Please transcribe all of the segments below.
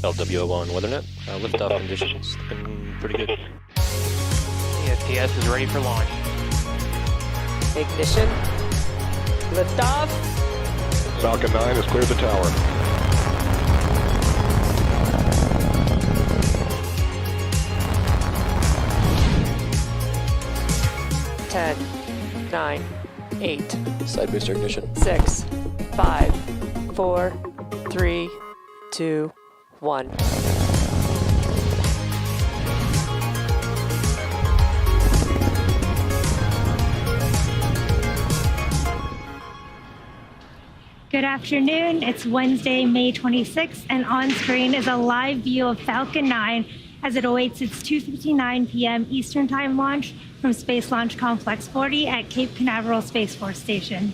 LWO1 WeatherNet. Liftoff conditions looking pretty good. CST is ready for launch. Ignition. Liftoff. Falcon 9 has cleared the tower. Ten, 9, 8, Side booster ignition. 6, 5, 4, 3, 2, 1. Good afternoon. It's Wednesday, May 26th, and on screen is a live view of Falcon 9 as it awaits its 2:59 p.m. Eastern Time launch from Space Launch Complex 40 at Cape Canaveral Space Force Station.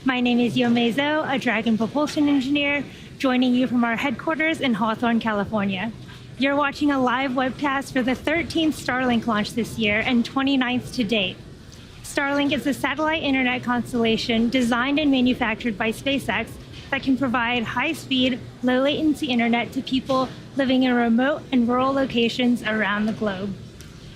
My name is Yomezo, a Dragon propulsion engineer, joining you from our headquarters in Hawthorne, California. You're watching a live webcast for the 13th Starlink launch this year and 29th to date. Starlink is a satellite internet constellation designed and manufactured by SpaceX that can provide high-speed, low-latency internet to people living in remote and rural locations around the globe.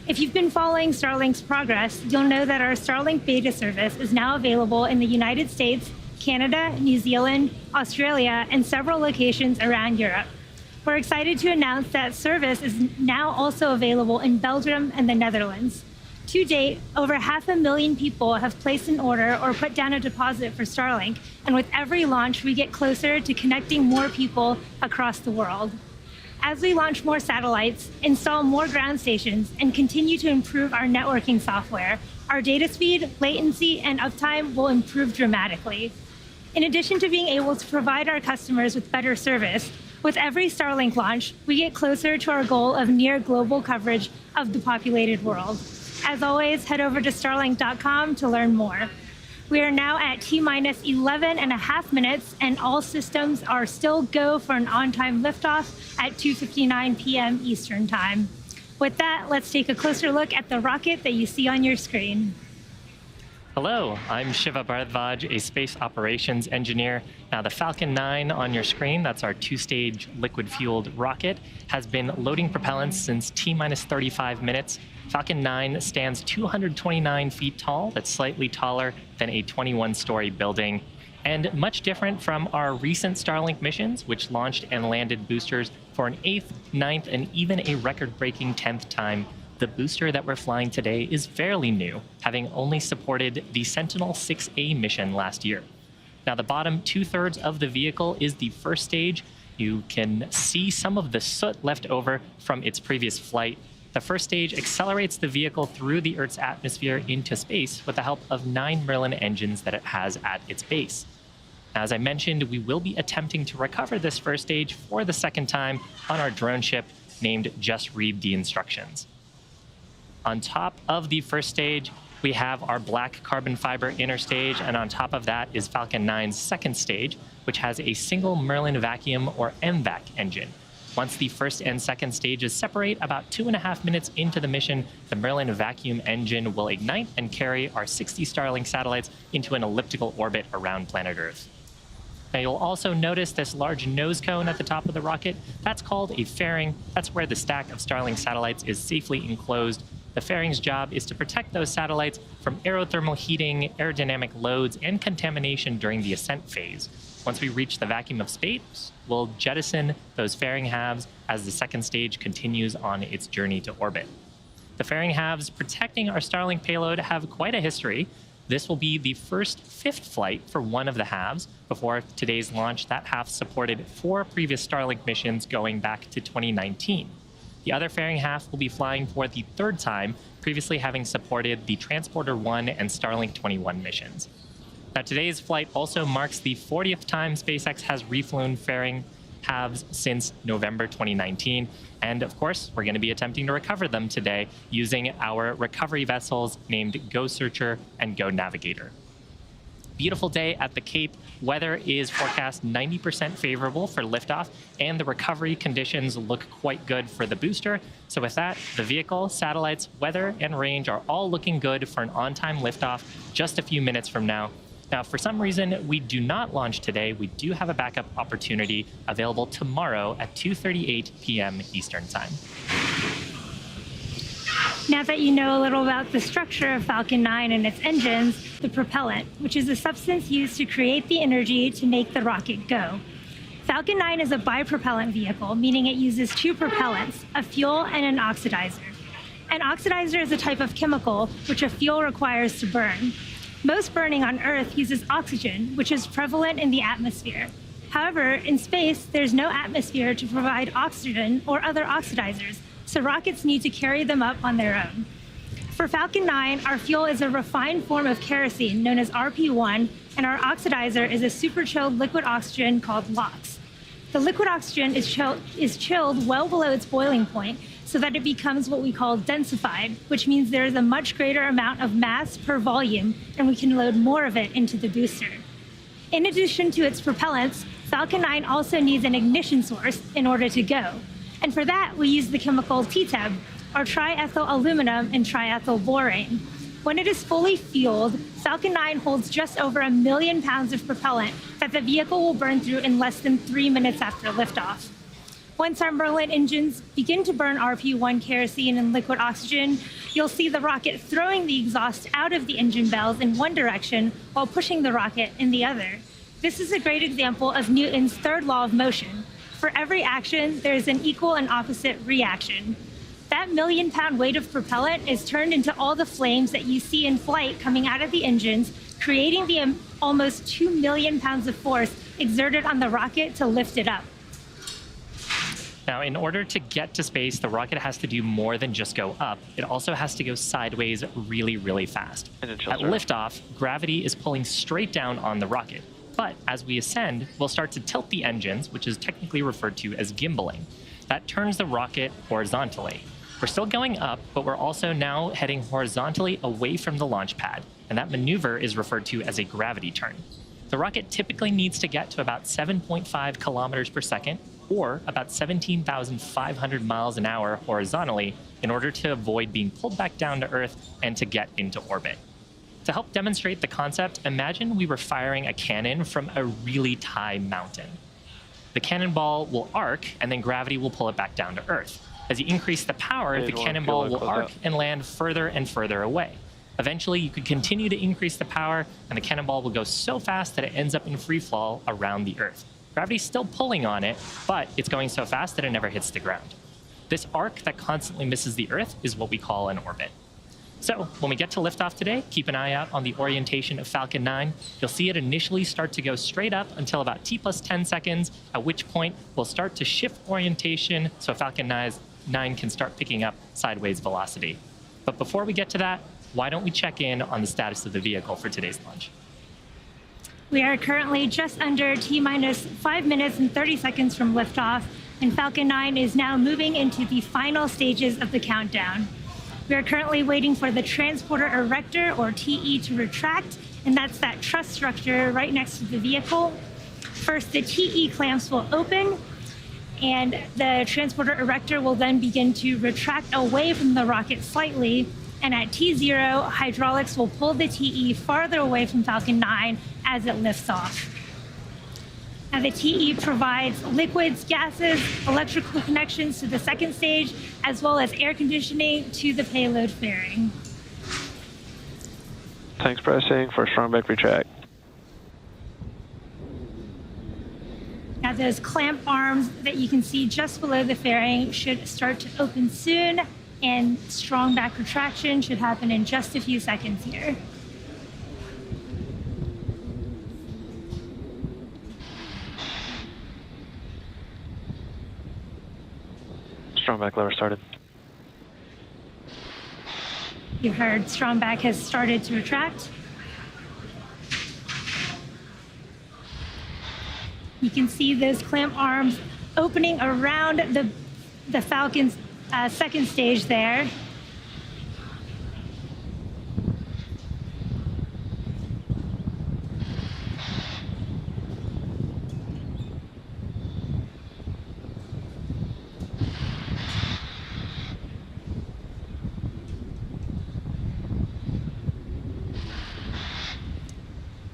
If you've been following Starlink's progress, you'll know that our Starlink beta service is now available in the United States, Canada, New Zealand, Australia, and several locations around Europe. We're excited to announce that service is now also available in Belgium and the Netherlands. To date, over 500,000 people have placed an order or put down a deposit for Starlink, and with every launch, we get closer to connecting more people across the world. As we launch more satellites, install more ground stations, and continue to improve our networking software, our data speed, latency, and uptime will improve dramatically. In addition to being able to provide our customers with better service, with every Starlink launch, we get closer to our goal of near global coverage of the populated world. As always, head over to starlink.com to learn more. We are now at T-minus 11 and a half minutes, and all systems are still go for an on-time liftoff at 2:59 p.m. Eastern Time. With that, let's take a closer look at the rocket that you see on your screen. Hello, I'm Shiva Bharadwaj, a space operations engineer. Now the Falcon 9 on your screen, that's our two-stage liquid-fueled rocket, has been loading propellants since T-minus 35 minutes. Falcon 9 stands 229 feet tall. That's slightly taller than a 21-story building, and much different from our recent Starlink missions, which launched and landed boosters for an 8th, 9th, and even a record-breaking 10th time. The booster that we're flying today is fairly new, having only supported the Sentinel-6A mission last year. Now, the bottom two-thirds of the vehicle is the first stage. You can see some of the soot left over from its previous flight. The first stage accelerates the vehicle through the Earth's atmosphere into space with the help of 9 Merlin engines that it has at its base. Now, as I mentioned, we will be attempting to recover this first stage for the second time on our drone ship named Just Read the Instructions. On top of the first stage, we have our black carbon fiber inner stage, and on top of that is Falcon 9's second stage, which has a single Merlin vacuum or MVAC engine. Once the first and second stages separate, about 2.5 minutes into the mission, the Merlin vacuum engine will ignite and carry our 60 Starlink satellites into an elliptical orbit around planet Earth. Now, you'll also notice this large nose cone at the top of the rocket. That's called a fairing. That's where the stack of Starlink satellites is safely enclosed. The fairing's job is to protect those satellites from aerothermal heating, aerodynamic loads, and contamination during the ascent phase. Once we reach the vacuum of space, we'll jettison those fairing halves as the second stage continues on its journey to orbit. The fairing halves protecting our Starlink payload have quite a history. This will be the first fifth flight for one of the halves. Before today's launch, that half supported 4 previous Starlink missions going back to 2019. The other fairing half will be flying for the third time, previously having supported the Transporter 1 and Starlink 21 missions. Now, today's flight also marks the 40th time SpaceX has reflown fairing halves since November 2019. And of course, we're going to be attempting to recover them today using our recovery vessels named Go Searcher and Go Navigator. Beautiful day at the Cape. Weather is forecast 90% favorable for liftoff, and the recovery conditions look quite good for the booster. So with that, the vehicle, satellites, weather, and range are all looking good for an on-time liftoff just a few minutes from now. Now, for some reason, we do not launch today. We do have a backup opportunity available tomorrow at 2:38 p.m. Eastern Time. Now that you know a little about the structure of Falcon 9 and its engines, the propellant, which is a substance used to create the energy to make the rocket go. Falcon 9 is a bipropellant vehicle, meaning it uses two propellants, a fuel and an oxidizer. An oxidizer is a type of chemical which a fuel requires to burn. Most burning on Earth uses oxygen, which is prevalent in the atmosphere. However, in space, there's no atmosphere to provide oxygen or other oxidizers, so rockets need to carry them up on their own. For Falcon 9, our fuel is a refined form of kerosene known as RP1, and our oxidizer is a super-chilled liquid oxygen called LOX. The liquid oxygen is chilled well below its boiling point so that it becomes what we call densified, which means there is a much greater amount of mass per volume, and we can load more of it into the booster. In addition to its propellants, Falcon 9 also needs an ignition source in order to go. And for that, we use the chemical TTEB, or triethyl aluminum and triethyl borane. When it is fully fueled, Falcon 9 holds just over 1 million pounds of propellant that the vehicle will burn through in less than 3 minutes after liftoff. Once our Merlin engines begin to burn RP1 kerosene and liquid oxygen, you'll see the rocket throwing the exhaust out of the engine bells in one direction while pushing the rocket in the other. This is a great example of Newton's third law of motion. For every action, there is an equal and opposite reaction. That 1 million pound weight of propellant is turned into all the flames that you see in flight coming out of the engines, creating the almost 2 million pounds of force exerted on the rocket to lift it up. Now, in order to get to space, the rocket has to do more than just go up. It also has to go sideways really, really fast. At liftoff, gravity is pulling straight down on the rocket. But as we ascend, we'll start to tilt the engines, which is technically referred to as gimbaling. That turns the rocket horizontally. We're still going up, but we're also now heading horizontally away from the launch pad, and that maneuver is referred to as a gravity turn. The rocket typically needs to get to about 7.5 kilometers per second, or about 17,500 miles an hour horizontally, in order to avoid being pulled back down to Earth and to get into orbit. To help demonstrate the concept, imagine we were firing a cannon from a really high mountain. The cannonball will arc, and then gravity will pull it back down to Earth. As you increase the power, the cannonball will arc and land further and further away. Eventually, you could continue to increase the power, and the cannonball will go so fast that it ends up in free fall around the Earth. Gravity's still pulling on it, but it's going so fast that it never hits the ground. This arc that constantly misses the Earth is what we call an orbit. So when we get to liftoff today, keep an eye out on the orientation of Falcon 9. You'll see it initially start to go straight up until about T+10 seconds, at which point we'll start to shift orientation so Falcon 9 can start picking up sideways velocity. But before we get to that, why don't we check in on the status of the vehicle for today's launch? We are currently just under T-minus 5 minutes and 30 seconds from liftoff, and Falcon 9 is now moving into the final stages of the countdown. We are currently waiting for the transporter erector, or TE, to retract, and that's that truss structure right next to the vehicle. First, the TE clamps will open, and the transporter erector will then begin to retract away from the rocket slightly, and at T0, hydraulics will pull the TE farther away from Falcon 9 as it lifts off. Now, the TE provides liquids, gases, electrical connections to the second stage, as well as air conditioning to the payload fairing. Tanks pressing for strong back retract. Now, those clamp arms that you can see just below the fairing should start to open soon, and strong back retraction should happen in just a few seconds here. Strong back lever started. You heard strong back has started to retract. You can see those clamp arms opening around the Falcon's second stage there.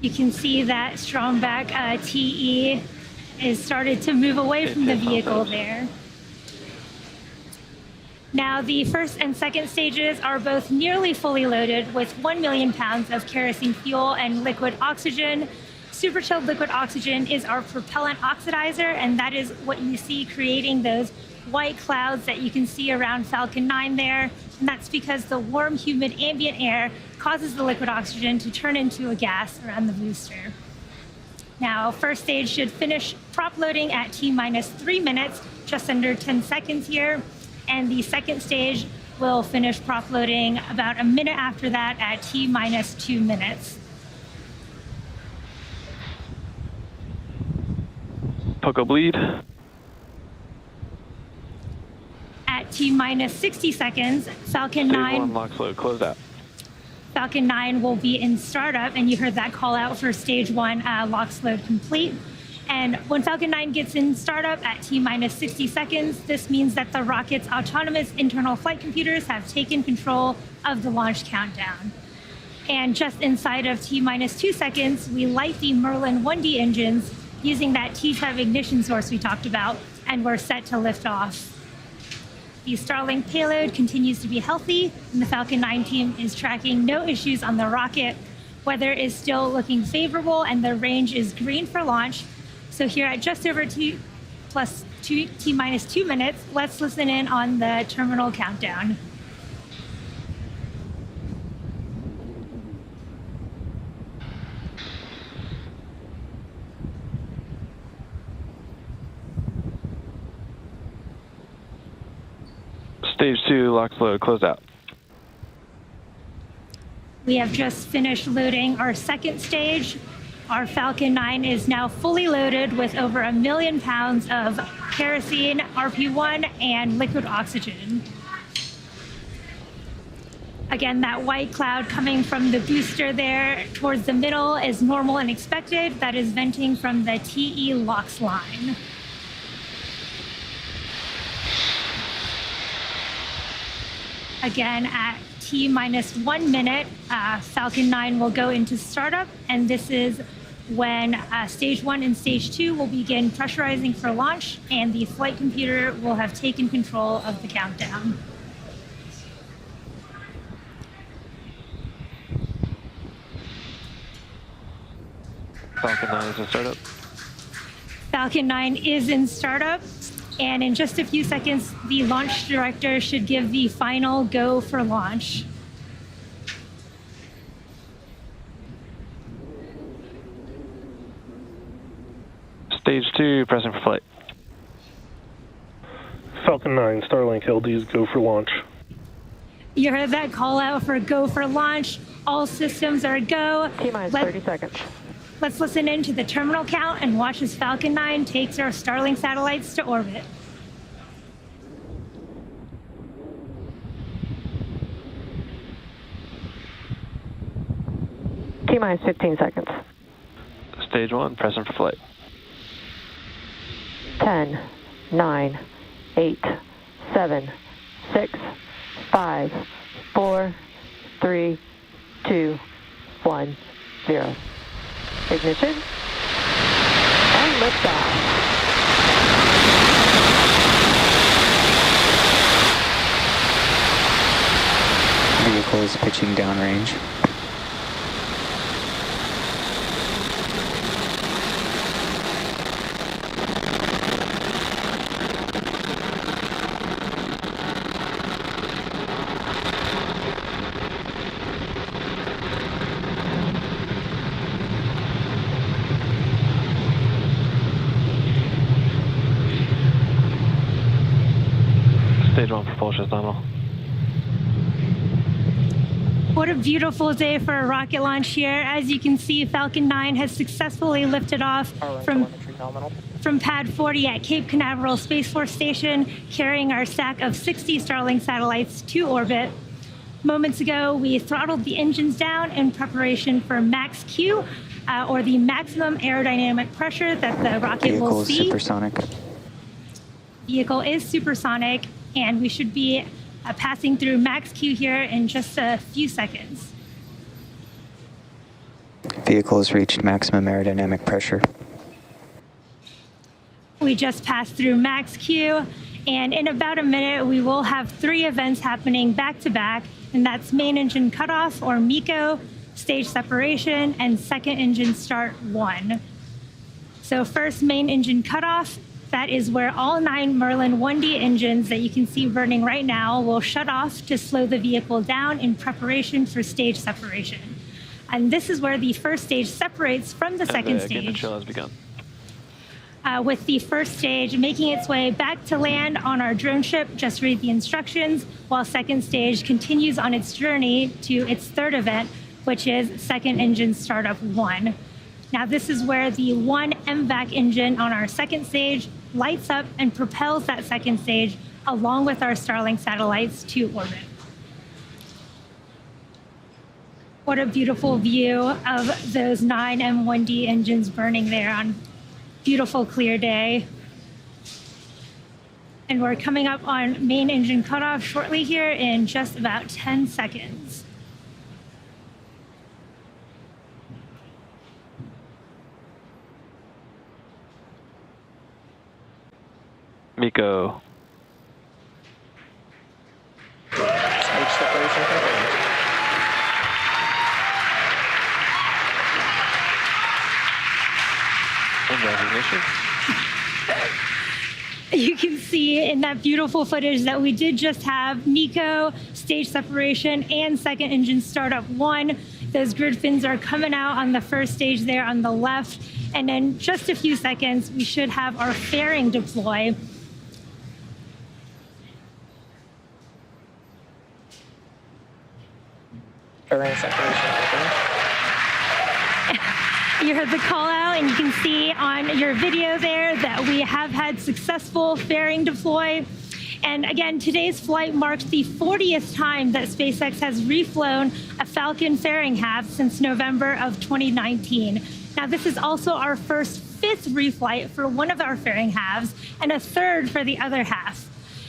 You can see that Stromback TE is started to move away from the vehicle there. Now, the first and second stages are both nearly fully loaded with 1 million pounds of kerosene fuel and liquid oxygen. Super chilled liquid oxygen is our propellant oxidizer, and that is what you see creating those white clouds that you can see around Falcon 9 there. And that's because the warm, humid ambient air causes the liquid oxygen to turn into a gas around the booster. Now, first stage should finish prop loading at T-minus 3 minutes, just under 10 seconds here. And the second stage will finish prop loading about a minute after that at T-minus 2 minutes. Poco bleed. At T-minus 60 seconds, Falcon Stage 9... 1 locks load, closed out. Falcon 9 will be in startup, and you heard that call out for stage 1 locks load complete. And when Falcon 9 gets in startup at T-minus 60 seconds, this means that the rocket's autonomous internal flight computers have taken control of the launch countdown. And just inside of T-minus 2 seconds, we light the Merlin 1D engines using that T-type ignition source we talked about, and we're set to lift off. The Starlink payload continues to be healthy, and the Falcon 9 team is tracking no issues on the rocket. Weather is still looking favorable, and the range is green for launch. So here at just over T-minus 2 minutes, let's listen in on the terminal countdown. Stage 2 locks load, closed out. We have just finished loading our second stage. Our Falcon 9 is now fully loaded with over 1 million pounds of kerosene, RP1, and liquid oxygen. Again, that white cloud coming from the booster there towards the middle is normal and expected. That is venting from the TE LOX line. Again, at T-minus 1 minute, Falcon 9 will go into startup, and this is when stage 1 and stage 2 will begin pressurizing for launch, and the flight computer will have taken control of the countdown. Falcon 9 is in startup. Falcon 9 is in startup, and in just a few seconds, the launch director should give the final go for launch. Stage 2, pressing for flight. Falcon 9, Starlink LDs go for launch. You heard that call out for go for launch. All systems are go. T-minus 30 seconds. Let's listen in to the terminal count and watch as Falcon 9 takes our Starlink satellites to orbit. T-minus 15 seconds. Stage 1, pressing for flight. 10, 9, 8, 7, 6, 5, 4, 3, 2, 1, 0. Ignition and liftoff. Vehicle is pitching downrange. Stage 1 propulsion is nominal. What a beautiful day for a rocket launch here. As you can see, Falcon 9 has successfully lifted off from Pad 40 at Cape Canaveral Space Force Station, carrying our stack of 60 Starlink satellites to orbit. Moments ago, we throttled the engines down in preparation for max Q, or the maximum aerodynamic pressure that the rocket will see. Vehicle is supersonic. Vehicle is supersonic, and we should be passing through max Q here in just a few seconds. Vehicle has reached maximum aerodynamic pressure. We just passed through max Q, and in about a minute, we will have 3 events happening back to back, and that's main engine cutoff, or MECO, stage separation, and second engine start 1. So first, main engine cutoff. That is where all 9 Merlin 1D engines that you can see burning right now will shut off to slow the vehicle down in preparation for stage separation. And this is where the first stage separates from the second stage. Control has begun. With the first stage making its way back to land on our drone ship, just read the instructions, while second stage continues on its journey to its third event, which is second engine startup 1. Now this is where the 1 MVAC engine on our second stage lights up and propels that second stage along with our Starlink satellites to orbit. What a beautiful view of those 9 M1D engines burning there on beautiful clear day. And we're coming up on main engine cutoff shortly here in just about 10 seconds. MECO. Stage separation confirmed. Ignition. You can see in that beautiful footage that we did just have MECO, stage separation, and second engine startup 1. Those grid fins are coming out on the first stage there on the left. And in just a few seconds, we should have our fairing deploy. Fairing separation confirmed. You heard the call out, and you can see on your video there that we have had successful fairing deploy. And again, today's flight marks the 40th time that SpaceX has reflown a Falcon fairing half since November of 2019. Now, this is also our first 5th reflight for one of our fairing halves and a 3rd for the other half.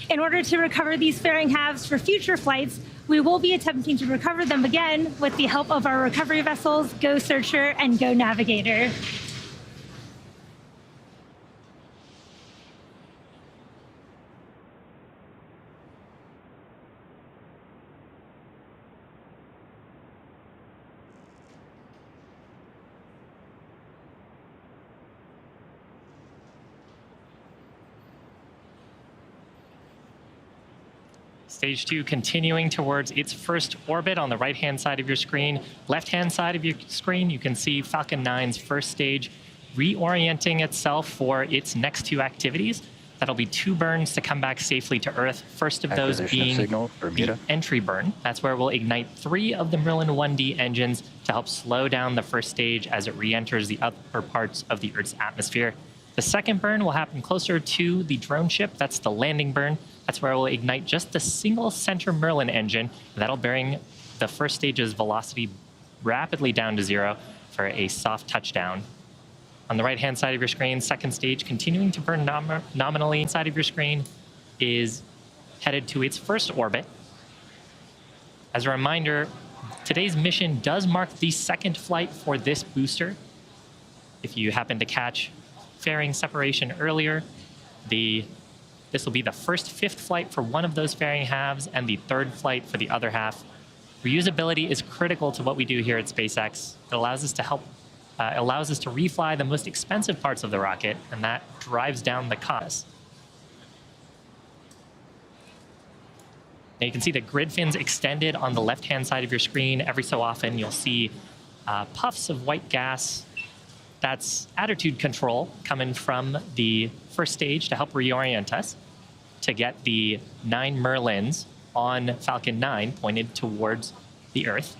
In order to recover these fairing halves for future flights, we will be attempting to recover them again with the help of our recovery vessels, Go Searcher and Go Navigator. Stage 2 continuing towards its first orbit on the right-hand side of your screen. Left-hand side of your screen, you can see Falcon 9's first stage reorienting itself for its next 2 activities. That'll be 2 burns to come back safely to Earth. First of those being the entry burn. That's where we'll ignite 3 of the Merlin 1D engines to help slow down the first stage as it re-enters the upper parts of the Earth's atmosphere. The second burn will happen closer to the drone ship. That's the landing burn. That's where we'll ignite just the single center Merlin engine. That'll bring the first stage's velocity rapidly down to 0 for a soft touchdown. On the right-hand side of your screen, second stage continuing to burn nominally. Inside of your screen is headed to its first orbit. As a reminder, today's mission does mark the 2nd flight for this booster. If you happen to catch fairing separation earlier, this will be the first 5th flight for one of those fairing halves and the 3rd flight for the other half. Reusability is critical to what we do here at SpaceX. It allows us to refly the most expensive parts of the rocket, and that drives down the cost. Now you can see the grid fins extended on the left-hand side of your screen. Every so often you'll see puffs of white gas. That's attitude control coming from the first stage to help reorient us to get the 9 Merlins on Falcon 9 pointed towards the Earth.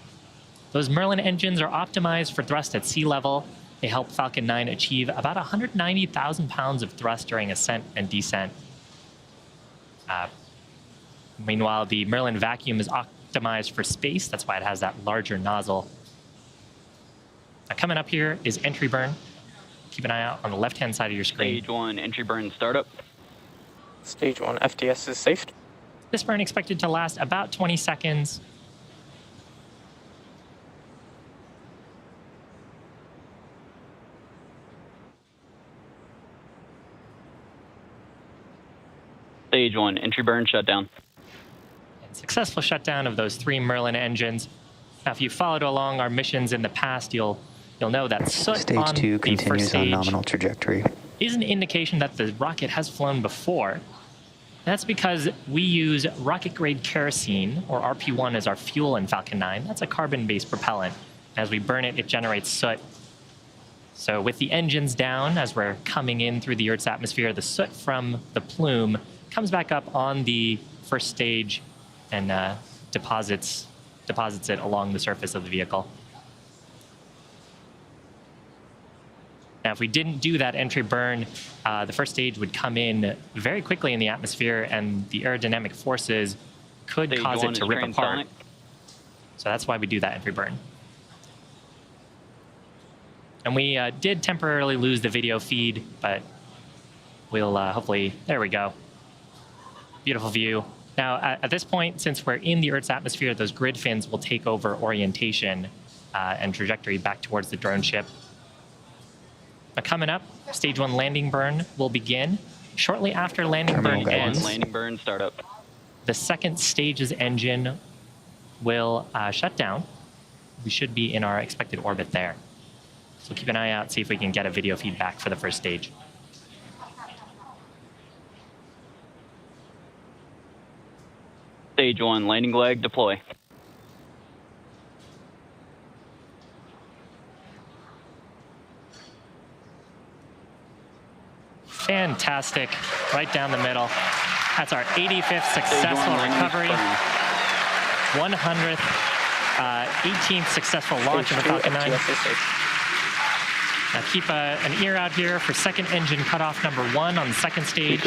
Those Merlin engines are optimized for thrust at sea level. They help Falcon 9 achieve about 190,000 pounds of thrust during ascent and descent. Meanwhile, the Merlin vacuum is optimized for space. That's why it has that larger nozzle. Now, coming up here is entry burn. Keep an eye out on the left-hand side of your screen. Stage 1 entry burn startup. Stage 1 FTS is safe. This burn expected to last about 20 seconds. Stage 1, entry burn shutdown. And successful shutdown of those 3 Merlin engines. Now, if you followed along our missions in the past, you'll know that soot Stage on 2 the first continues on stage nominal trajectory. is an indication that the rocket has flown before. That's because we use rocket-grade kerosene, or RP1, as our fuel in Falcon 9. That's a carbon-based propellant. As we burn it, it generates soot. So with the engines down, as we're coming in through the Earth's atmosphere, the soot from the plume comes back up on the first stage and deposits it along the surface of the vehicle. Now, if we didn't do that entry burn, the first stage would come in very quickly in the atmosphere, and the aerodynamic forces could cause it to rip apart. So that's why we do that entry burn. And we did temporarily lose the video feed, but we'll hopefully, there we go. Beautiful view. Now, at this point, since we're in the Earth's atmosphere, those grid fins will take over orientation and trajectory back towards the drone ship. Now, coming up, stage 1 landing burn will begin. Shortly after landing burn ends, landing burn startup. the second stage's engine will shut down. We should be in our expected orbit there. So keep an eye out, see if we can get a video feedback for the first stage. Stage 1, landing leg, deploy. Fantastic, right down the middle. That's our 85th successful recovery, 100th, 18th successful launch of the Falcon 9. Now keep an ear out here for second engine cutoff number 1 on the second stage.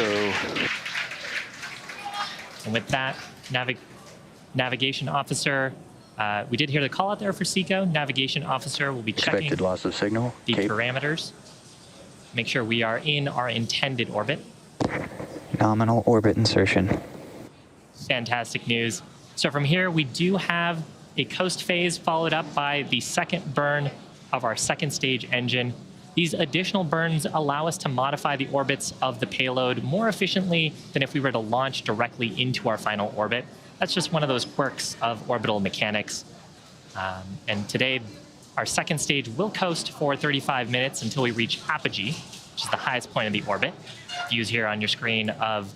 And with that, navigation officer, we did hear the call out there for SECO. Navigation officer will be checking Expected loss of signal. the Cape. parameters. Make sure we are in our intended orbit. Nominal orbit insertion. Fantastic news. So from here, we do have a coast phase followed up by the second burn of our second stage engine. These additional burns allow us to modify the orbits of the payload more efficiently than if we were to launch directly into our final orbit. That's just one of those quirks of orbital mechanics. And today, our second stage will coast for 35 minutes until we reach apogee, which is the highest point of the orbit. Views here on your screen of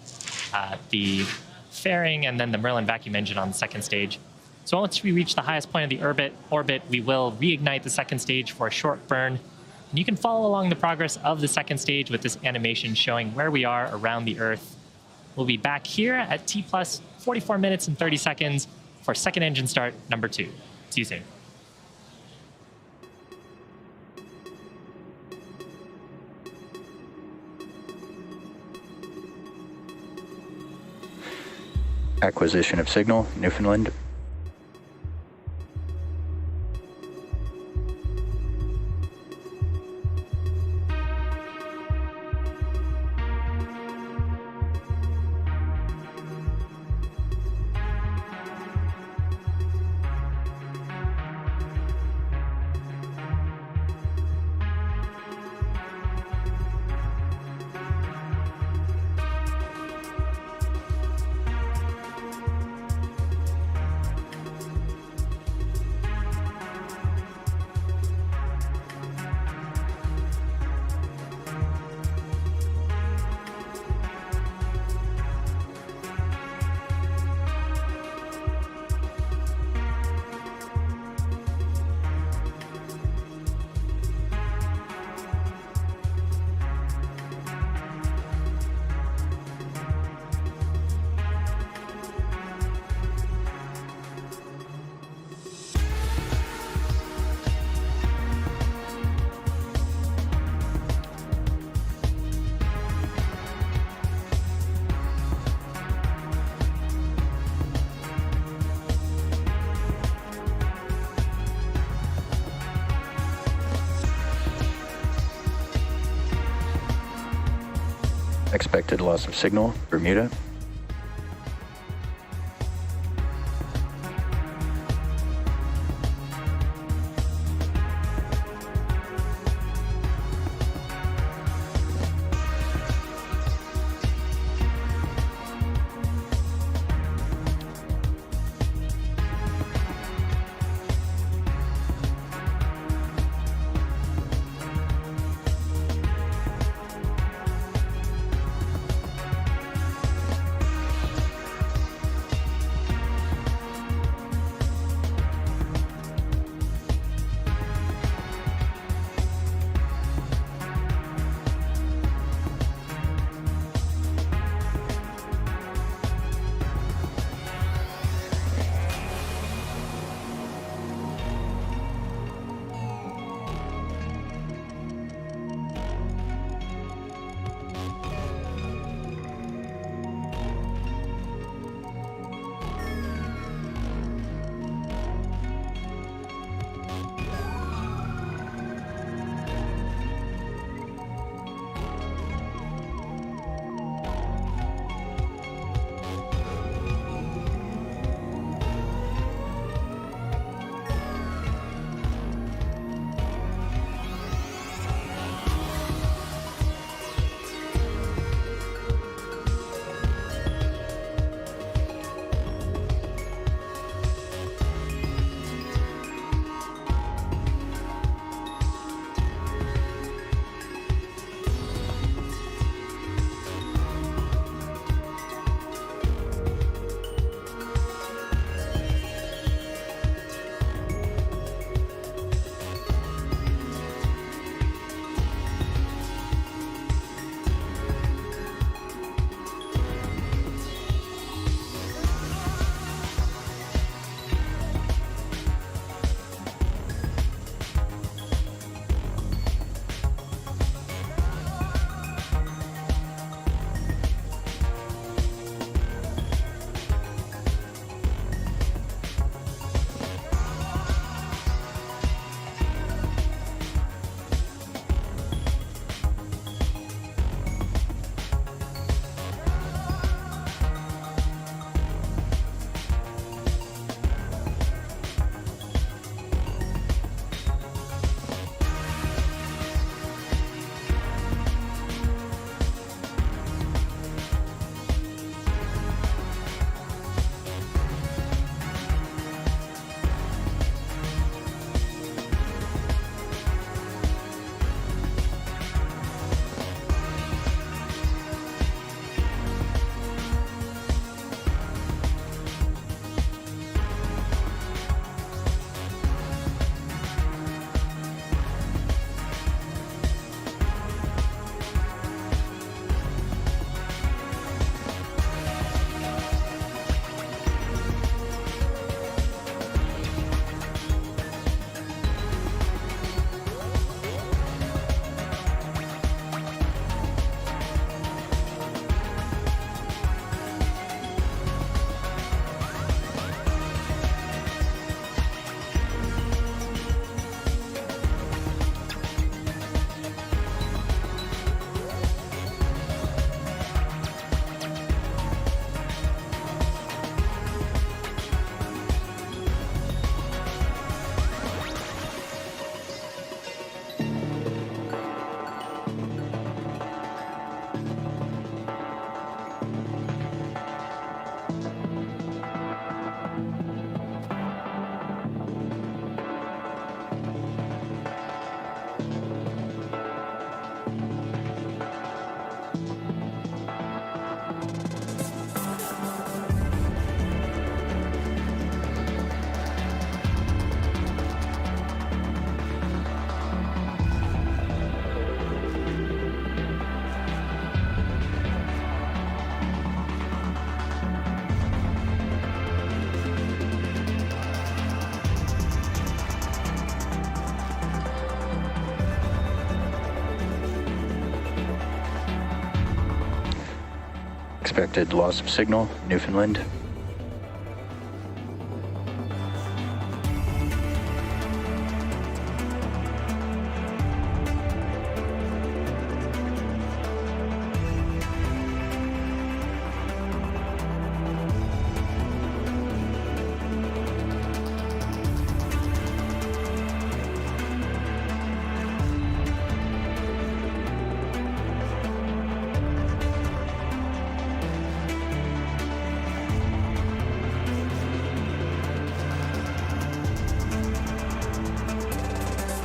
the fairing and then the Merlin vacuum engine on the second stage. So once we reach the highest point of the orbit, we will reignite the second stage for a short burn. And you can follow along the progress of the second stage with this animation showing where we are around the Earth. We'll be back here at T plus 44 minutes and 30 seconds for second engine start number 2. See you soon. Acquisition of signal, Newfoundland. Expected loss of signal, Bermuda. Expected loss of signal, Newfoundland.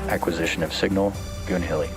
Acquisition of signal, Goonhilly.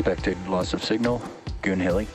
Detected loss of signal, Goon Hilly.